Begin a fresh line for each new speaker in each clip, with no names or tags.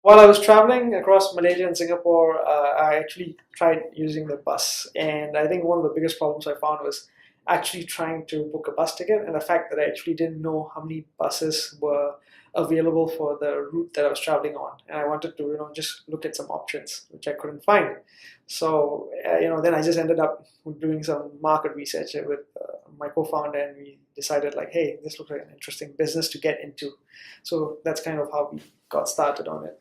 While I was traveling across Malaysia and Singapore, I actually tried using the bus, and I think one of the biggest problems I found was actually trying to book a bus ticket, and the fact that I actually didn't know how many buses were available for the route that I was traveling on, and I wanted to, just look at some options which I couldn't find. So, then I just ended up doing some market research with my co-founder, and we decided like, hey, this looks like an interesting business to get into. So that's kind of how we got started on it.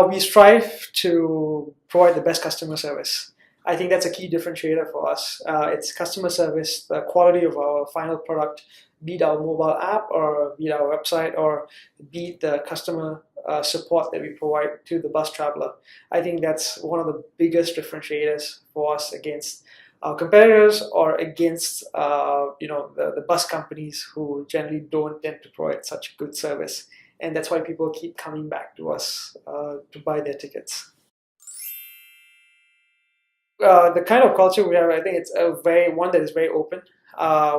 We strive to provide the best customer service. I think that's a key differentiator for us. It's customer service, the quality of our final product, be it our mobile app or be it our website or be it the customer support that we provide to the bus traveler. I think that's one of the biggest differentiators for us against our competitors or against the bus companies who generally don't tend to provide such good service. And that's why people keep coming back to us to buy their tickets. The kind of culture we have, I think it's one that is very open.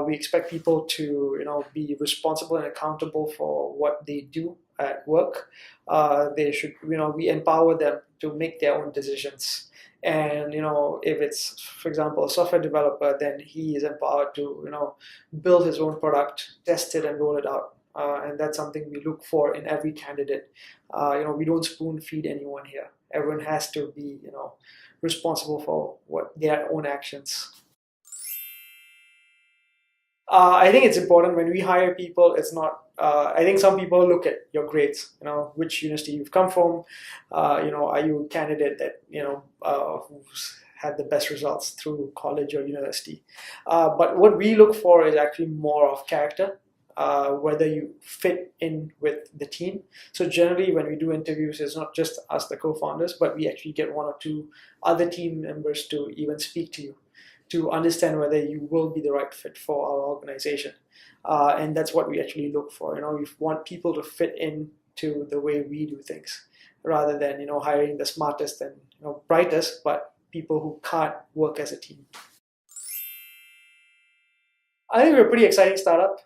We expect people to, be responsible and accountable for what they do at work. They should, we empower them to make their own decisions. And if it's, for example, a software developer, then he is empowered to, build his own product, test it, and roll it out. And that's something we look for in every candidate. We don't spoon feed anyone here. Everyone has to be, responsible for their own actions. I think it's important when we hire people. It's not. I think some people look at your grades. Which university you've come from. Are you a candidate that who's had the best results through college or university? But what we look for is actually more of character. Whether you fit in with the team. So generally when we do interviews, it's not just us, the co-founders, but we actually get one or two other team members to even speak to you, to understand whether you will be the right fit for our organization. And that's what we actually look for. We want people to fit into the way we do things, rather than, hiring the smartest and brightest, but people who can't work as a team. I think we're a pretty exciting startup.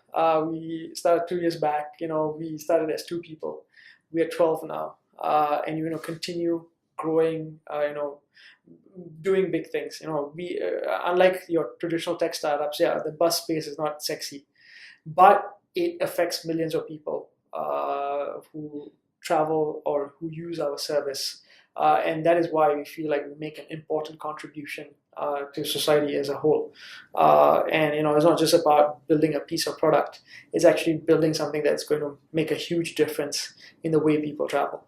We started 2 years back. We started as 2 people. We are 12 now, and continue growing. Doing big things. We unlike your traditional tech startups, yeah, the bus space is not sexy, but it affects millions of people who travel or who use our service, and that is why we feel like we make an important contribution to society as a whole. And it's not just about building a piece of product. It's actually building something that's going to make a huge difference in the way people travel.